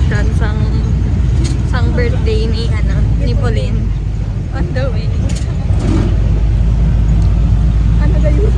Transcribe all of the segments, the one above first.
celebration sang birthday ni Pauline. On the way. Ano ba yun?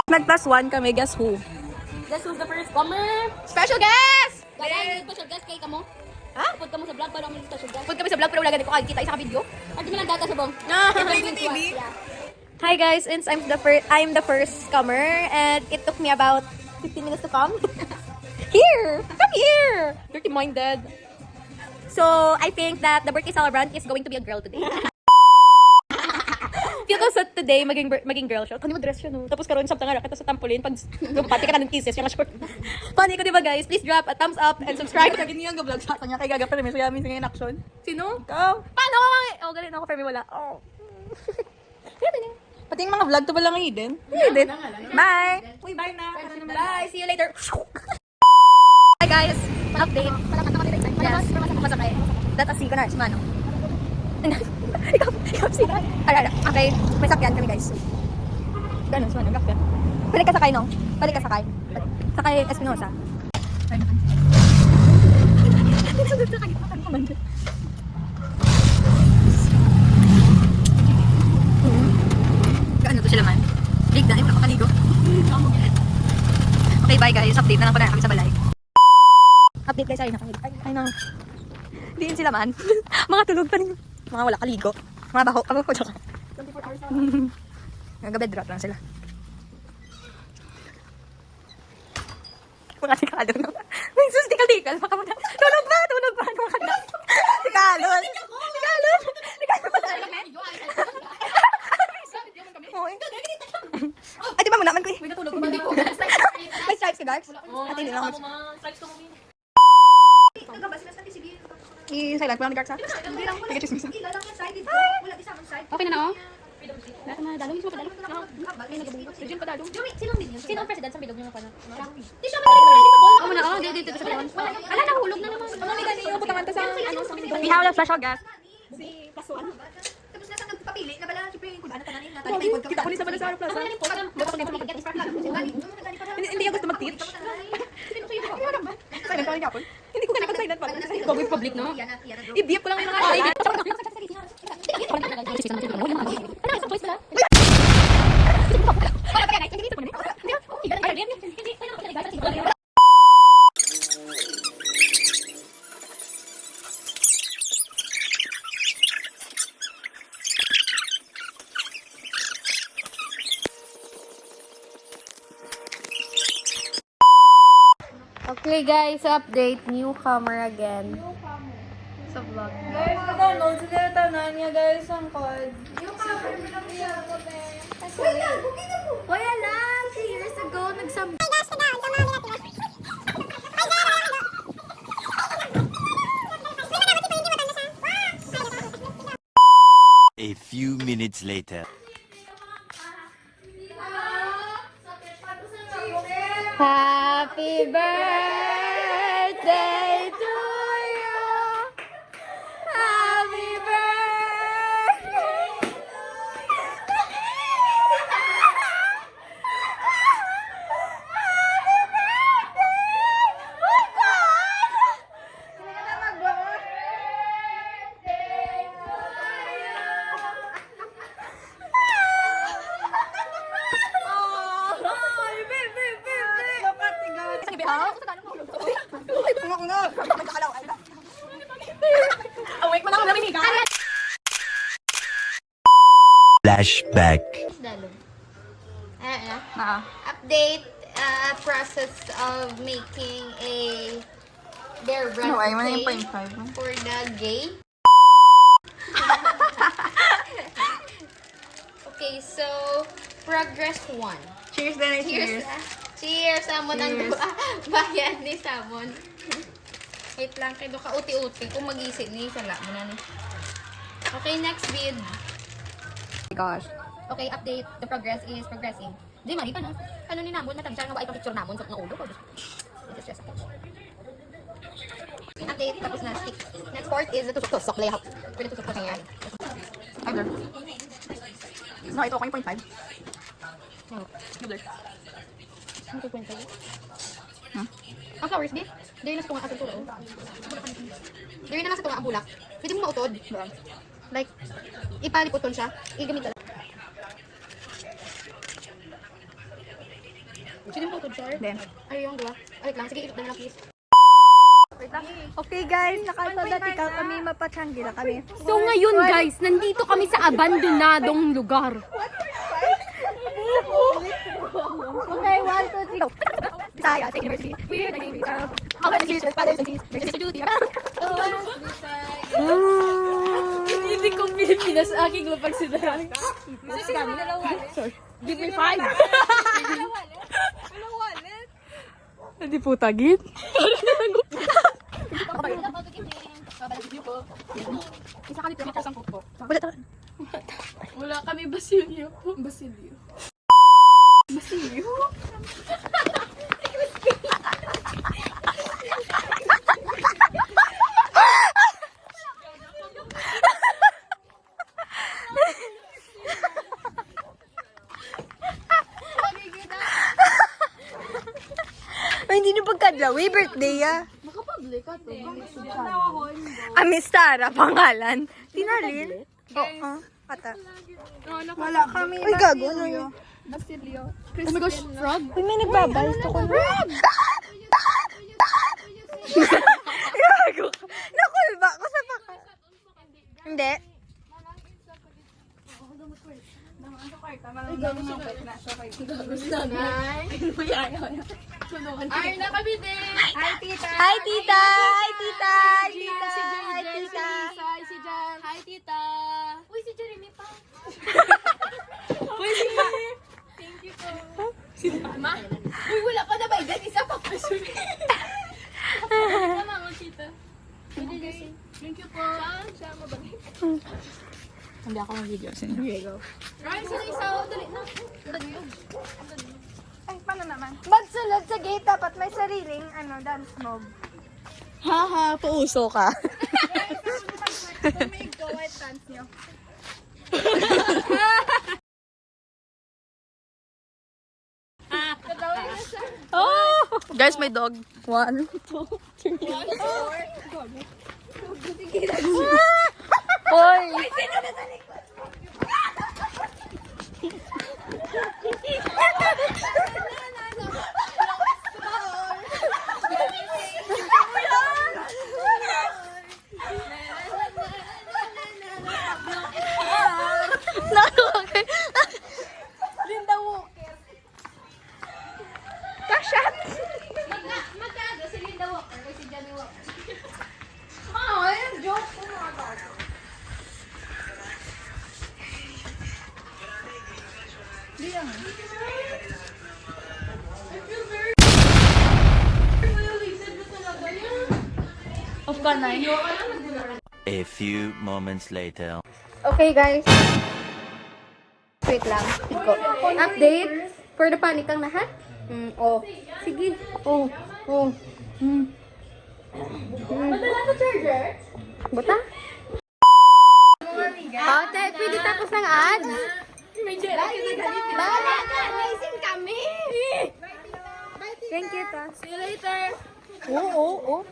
Nag+1 kami, guess who? Guess who's the first comer? Special guest! Gala, special guest kay kamo. Ha? Pud kamo sa vlog para mo special guest. Pud kami sa vlog pero wala ganito ko kita isa ka video. At di man data sa bong. Play the TV. Hi guys, since I'm the first comer and it took me about 15 minutes to come. Come here. Dirty minded. So, I think that the birthday celebrant is going to be a girl today. Feel ko sa today maging girl siya. Kani mo dress siya no. Tapos karon sabta nga kita sa tampolin pag pati ka ng kisses yung short. Funny ko di ba guys? Please drop a thumbs up and subscribe. Kagi niya ga-vlog sa kanya kay gaga pero may suyamin sa ngayon action. Sino? Ikaw. Paano ko nga? Oh, galing ako pero may wala. Oh. Pati yung mga vlog to pala ng hidden. Hidden. Bye. Uy, bye na. Bye. See you later. Hi guys. Update. Yes. Masakay. Datasi ko na si Mano. Ikaw si Ara. Okay. May sakyan kami guys. Ganun si Mano. Sakyan. Balik ka sakay no? Balik ka sakay. Sakay Espinosa. Ano to sila man? Big dahil wala makaligo. Okay, bye guys. Update na lang pala kami sa balay. Update guys, ay nakaligo. Ay no. Diin sila man. Mga tulog pa rin. Mga wala kaligo. Mga baho. Ako ko dyan. 24 hours lang. Nag-bedrot lang sila. Mga tikalo no. May sus, tikal-tikal. Baka muna. Tulog ba? Tulog ba? Tikalon. Tikalon. Tikalon pa tayo kami. Ay, di ba mo naman ko eh? May natulog ko ba di ko? May stripes ka, Darks? At hindi lang. Stripes ko mo. I-silent ko lang ni Darks ha? Nag-chismis ha? Okay na na oh. Lahat na dalong mismo kadalong. May nagabungkot. Region pa dalong. Sino ang president sa bilog niyo pa na? Di siya man na oh, dito sa dalong. Ala nahulog na naman. Ano may ganito butangan ta sa ano sa minute. We have a special guest. Si +1. Tapos nasa nagpapili na bala, siyempre yung kulbana tanan na Kita ko ni sa Balasaro Plaza. Hindi ako gusto mag-teach. Silent ko lang yapon. Hindi ko kaya silent pa. Public public no. I-beep ko lang yung mga Okay guys, update. Newcomer again. Sa vlog. Guys, download sila tanan niya guys ang code. Wala lang! 3 years ago, A few minutes later. Happy birthday to you! Happy birthday! Awake mo na ako namin higa. Flashback. update process of making their No, ay, breast man yung plate 0.5. for the gay. Okay, so progress 1. Cheers din, cheers. Cheers, Samon ang bayan ni Samon. Wait lang, kayo ka uti-uti. Kung mag-isip ni sala mo na ni. Okay, next vid. Gosh. Okay, update. The progress is progressing. Di mali pa na. Ano ni namon matagsyar nga ba ipang-picture namon sa ulo ko. Update tapos na stick. Next part is the tusok-tusok layout. Pwede tusok-tusok yan. Other. Nakita ko yung 0.5. Blur. Ano to kwenta? Ang flowers, di? Dahil nasa tunga ating turo. Dahil na nasa tunga ang bulak. Pwede mo mautod. Like, ipaliputol siya. Igamit ka lang. Pwede mo mautod, sir? Then. Ay, yung dua. Ay, lang. Sige, ikot na lang, please. Okay guys, nakasadatika kami, mapachanggila kami. So ngayon guys, nandito kami sa abandonadong lugar. Okay, 1, 2, 3, go! Bisaya, State University. We're the Navy. How about the teachers, fathers, and teachers, there's a duty. Hindi ko Pilipinas aking mapagsidara. Sorry. Give me 5. Hindi po tagit. Isa ka dito, makasang po. Wala kami basilyo po. Basilyo. Ay, hindi na pagkadlaw. Birthday, ah. Makapublic ka to. Miss Tara, pangalan. Tinalin? Oo. Ata. Wala kami. Uy, gago. Ano yun? Oh my gosh, frog? Uy, may nagbabal. Frog! Gago. Nakulba ko sa paka. Hindi. Ay, na kami din. Hi, tita! Hi, tita! Hi, tita! Hi, tita! Hi, tita! Hi, si Jan. Hi, tita. Uy, si Jeremy pa. Uy, si Ma! Uy, wala pa na ba? Isa pa pa siya. Tama mo, tita. Thank you po. Siya mabalik. Hindi ako mag-video. Ryan, sino isa? Dali na. Ay, paano naman? Magsulod sa gate, dapat may sariling dance move. Haha, pauso ka. May go-white dance nyo. Oh! Guys, may dog. 1, 2, 3, 4. Hoy! Linda Walker. Kashat! Magkano si Linda Walker o si Johnny Walker? Ay, joke ko mga bago. Di lang. Off ka na. A few moments later. Okay, guys. Wait lang. Iko. Update for the panikang lahat. Oh. Sige. Oh. Oh. Madala na charger? Buta? Ate, pwede tapos ng ads? Bye! Amazing kami! Thank you, ta. See you later! Oo.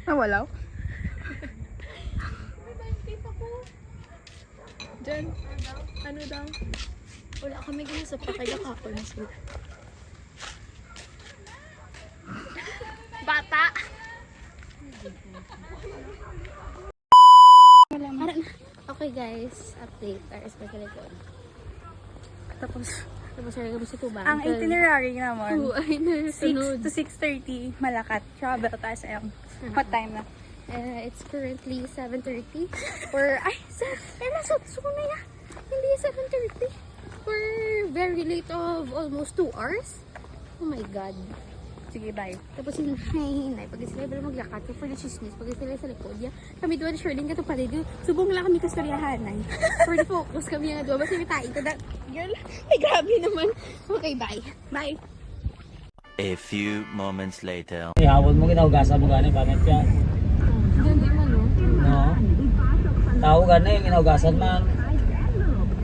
Nawalaw? Jen, ano daw? Wala kami ganun sa pakayakapon sila. Bata! Okay guys, update our special ito. Tapos sir, gusto ito ba? Ang itinerary naman, Ay, 6 to 6:30, Malacat. Travel tayo sa yung. What time na? It's currently 7:30. Or, na ya. Hindi 7:30. We're very late of almost 2 hours. Oh my God. Sige, bye. Tapos hinahinay. Pag sila ba maglakad, so for the chismis, pag sila sa likod niya, kami doon, Sherlyn, kato pala, subong lang kami kastoryahanay. For the focus kami nga doon, basta may tain ka girl, ay grabe naman. Okay, bye. Bye. A few moments later. Ihawon mo, ginahugasan mo gani, pangit ka. Ganda man, no? No? Tao ka na yung ginaugasan man.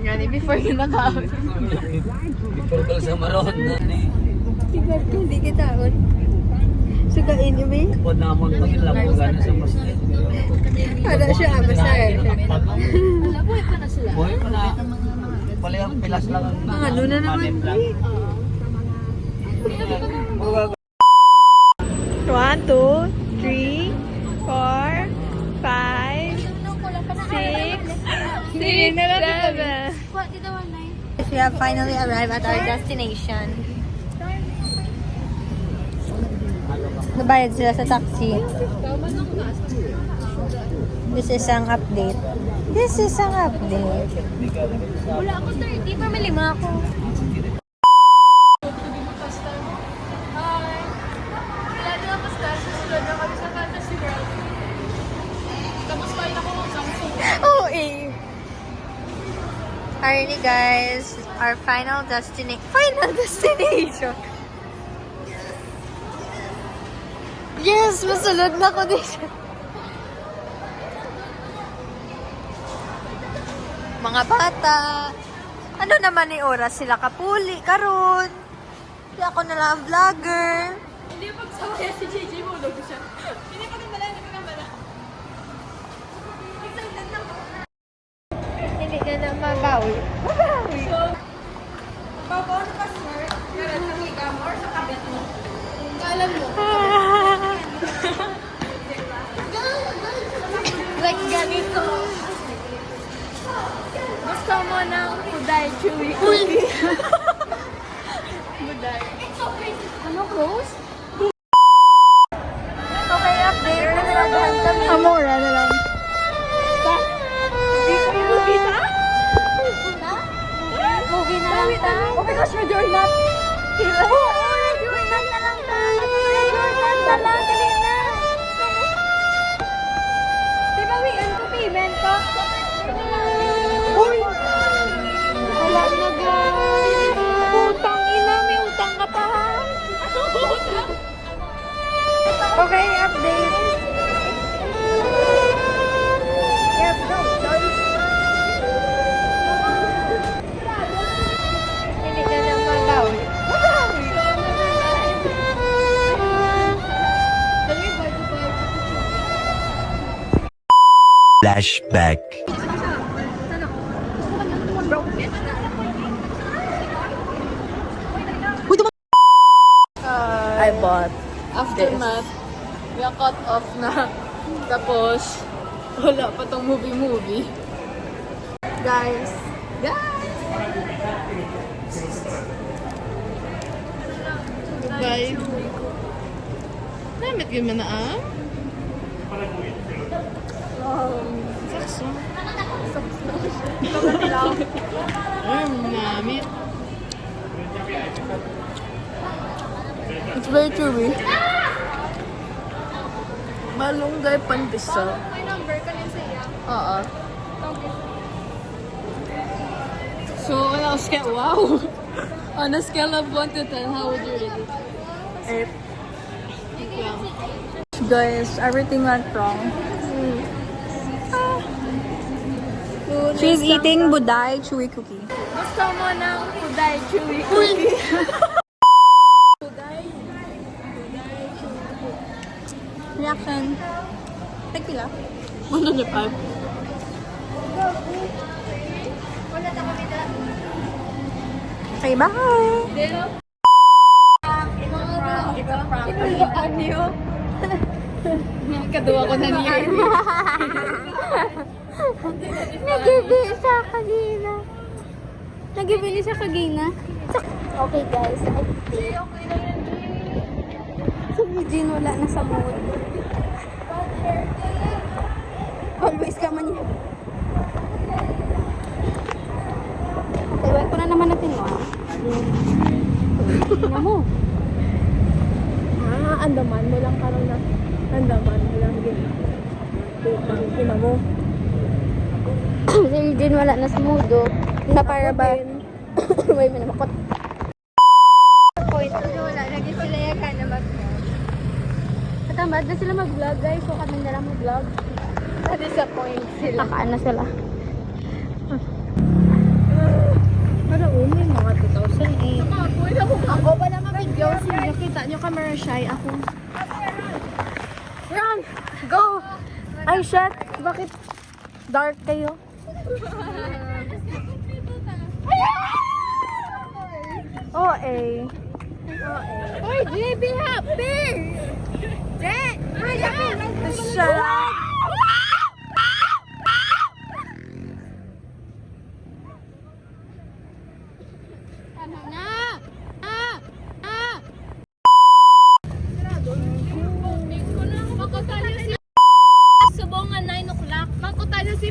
Yan, before yung nakaon. Before ka sa maron. Hindi kita on. Sugain niyo ba? Pwede naman pag-ilap ko gano'n sa masjid. Wala siya, basta Buhay pa na sila. Buhay pa na. Pala yung pilas lang ang ano na naman? manim lang. 1, 2, 3, 4, 5, 6, 7. We have finally arrived at our destination. Nabayad sila sa taxi. This is ang update. Wala ako 30, pero may 5 ako. Oh, eh. Alrighty guys, our final destination. Yes, masulod na ko dito. Mga bata. Ano naman ni oras sila kapuli karon? Di ako na lang ang vlogger. Hindi pagsawaya si JJ mo, logo siya. Hindi pa ganda hindi pa ganda. Hindi ka na mabawi. Babaw na pa, sir. Meron sa higa mo or sa kabit mo? Kaalam mo. Like ganito. Gusto mo ng Kuday Chewy Cookie? Ano, Rose? Okay, update. Nagagahan kami. Amora na lang. Movie na? Movie na lang ta. Oh my gosh, you're not. Jordan na lang ta. Jordan na lang. Dali na. Di ba wian ko payment ko? Uy! Wala na guys. Utang ina, may utang ka pa. Okay, update. Yep, go. Hindi ka na magawi. Flashback. I bought Aftermath. Yung cut off na. Tapos, wala pa tong movie. Guys. Bye. Namit yun man na ah. Sakso. Namit. It's very chewy. Malunggay pandesal. May number ka rin sa iya. Oo. So, on a scale, wow! On a scale of 1 to 10, how would you rate it? 8 lang. Guys, everything went wrong. She's eating Buday Chewy Cookie. Gusto mo ng Buday Chewy Cookie? Reaction. Tagpila. 105. Okay, bye! Inulaan niyo. Kaduwa ko na niya. Nagibili siya kanina. Nagibili siya kanina. Okay guys, si Eugene wala na sa mood. Always ka man yan. Iwan ko na naman natin mo. Tingnan mo. Andaman mo lang karoon na. Andaman mo lang din. Tingnan mo. Si Eugene wala na sa mood. Na para ba? May manamakot. Point. Wala. Lagi sila yakan na mag-vlog. Katambad na sila mag-vlog guys. So kami na lang mag-vlog. Na-disappoint sila. Takaan na sila. Para may mga 2008. Ako pala ma-video. Sige, kita nyo camera shy ako. Run! Go! Ay, shit! Bakit dark kayo? OA. Hoy, JB, happy! Jet! Shut up! Subongan 9 o'clock. Makuta niyo si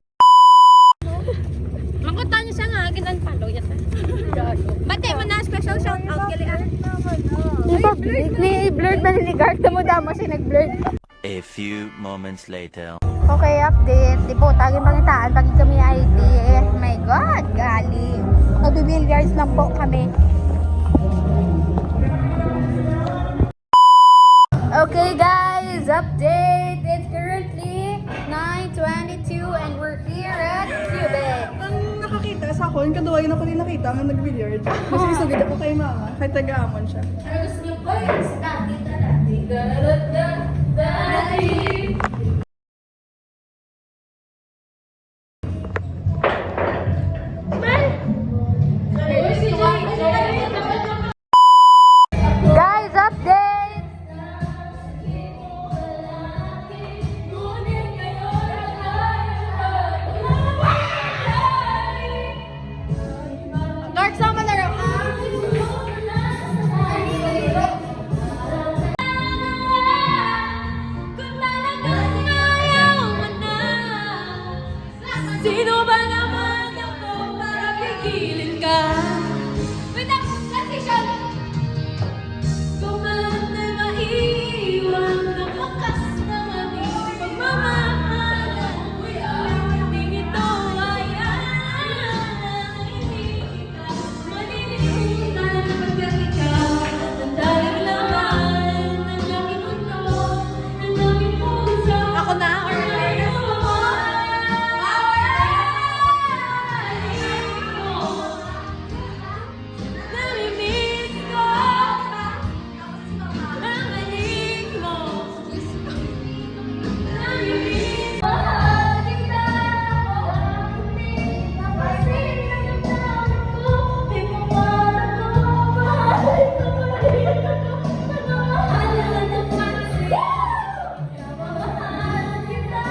Makuta niyo siya nga. Ginanpalo yata. Bate mo na special shout out gali ah. Ni-blurred ba ni Garta mo damo siya nag-blurred? A few moments later. Okay, update. Di po, taging pangitaan. Pag kami IT. My God, gali. Magbibiliards lang po kami. Okay guys, update. It's currently 9:22 and we're here at Cubic. Ang nakakita sa ako, yung kaduwayan ako din nakita ang nag-billiard. Kasi isugid ako kay mama, kahit taga-amon siya. Guys, update! Dark sama na rin. Sino ba naman ako para pigilin ka? Wait, ang transition! Kung man ay maiwan na wakas naman ang pagmamahalan, hindi ito ay hindi kita malilimutan pagkat ikaw ang daling laman ng aking mundo, ng aking puso. Ako na, or namimiss ko ang halik mo. Namimiss ko kita napasin na yung tawag ko. Di mo para ko mahal ko mahal ng pansin. Kamamahal kita.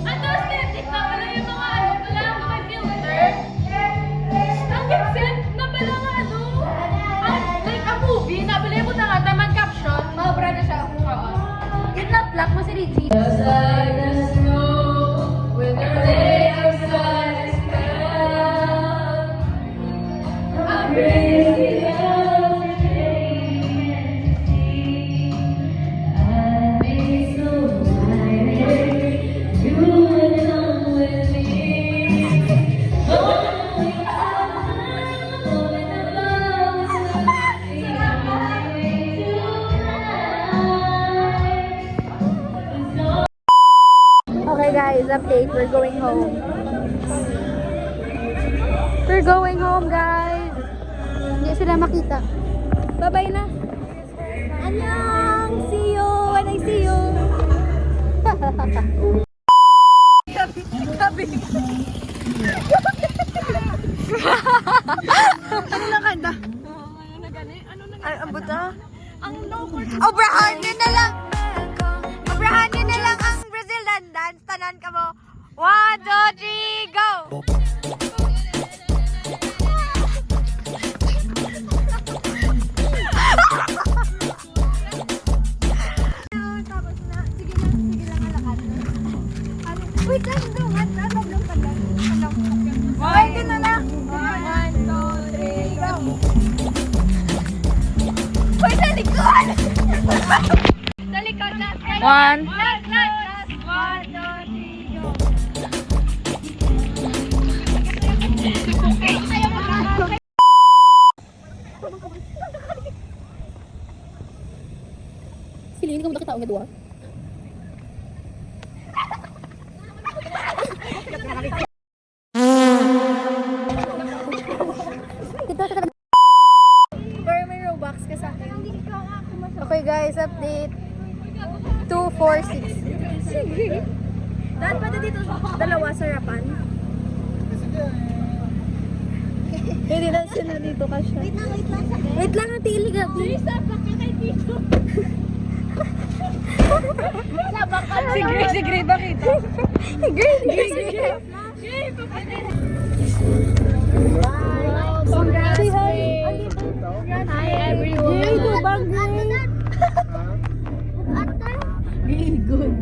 Ano, aesthetic na pala yung mga ano pala, mga filter. Ang gipsit na pala nga ano. Like a movie, nabili mo na nga, tamang caption. Mabra na siya. Kinlaplak mo si Reggie. Okay guys, update. We're going home. We're going home guys. Hindi sila makita. Bye-bye na. Annyeong! See you when I see you. Ano na kanta? Ay, ang buta? Ang no-core. Obrahan nyo na lang! Obrahan nyo na lang ang Brazilian dance. Tanan ka mo. 1, 2, 3, go! Tapos na, sige lang alakad. Wait lang, dungan. Ano lang tagal? Wait, na lang. 1, 2, 3, go! Wait, sa likod! Sa likod na, One. Sili, hindi ka mo nakita ang gadwa. Pero may Robux ka sa akin. Okay guys, update. 246. Sige. Daan pa na dito dalawa sarapan. Hindi na sila dito kasi. Wait lang ang tili gabi. Si Gray ba kita? Si Gray. Congrats, hi everyone. Gray, go bang Gray? Gray, good.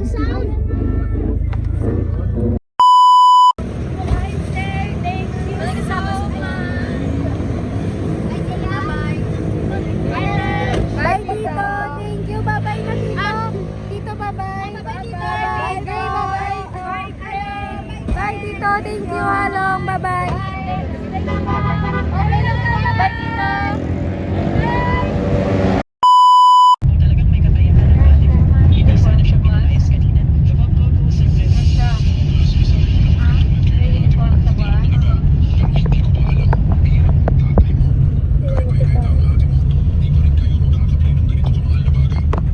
Bye, Tito. Thank you. Bye-bye na, Tito. Tito, bye-bye. Bye-bye. Gray, bye-bye. Bye, Tito. Thank you, Halong. Bye-bye. Bye, Tito.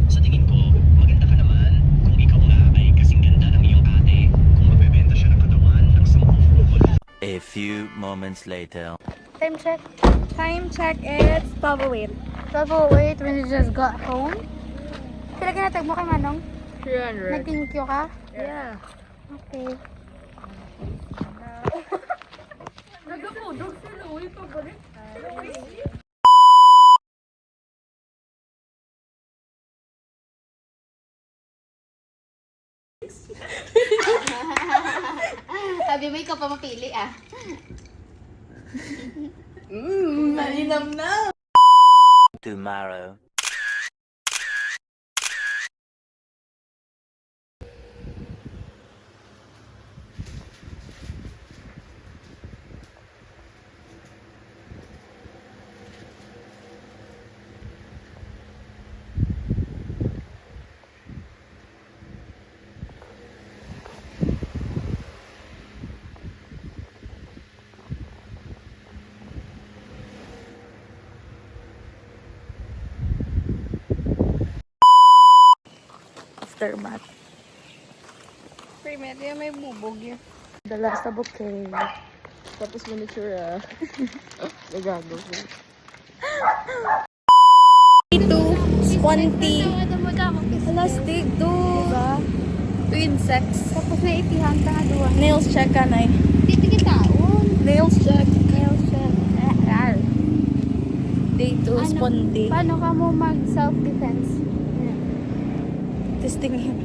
Sa tingin ko, maganda ka naman. Kung ikaw nga ay kasing ganda ng iyong ate, kung mabebenta siya ng katawan ng 10 A few moments later. Time check. Time check. It's 12:08. 12:08 when you just got home. Sila kinatag mo kay Manong? 300. Nag-thank you ka? Yeah. Okay. Sabi mo, ikaw pa mapili ah. Tomorrow. Aftermath. Primeria may bubog yun. Dala sa bouquet. Tapos manicure nagago ko. Ito, sponty. Plastic, do. Diba? To insects. Tapos na itihan ka nga duwa. Nails check ka na eh. Titigil taon. Nails check. Nail shell. Rar. Day 2, sponty. Paano ka mo mag self-defense? Testing yun.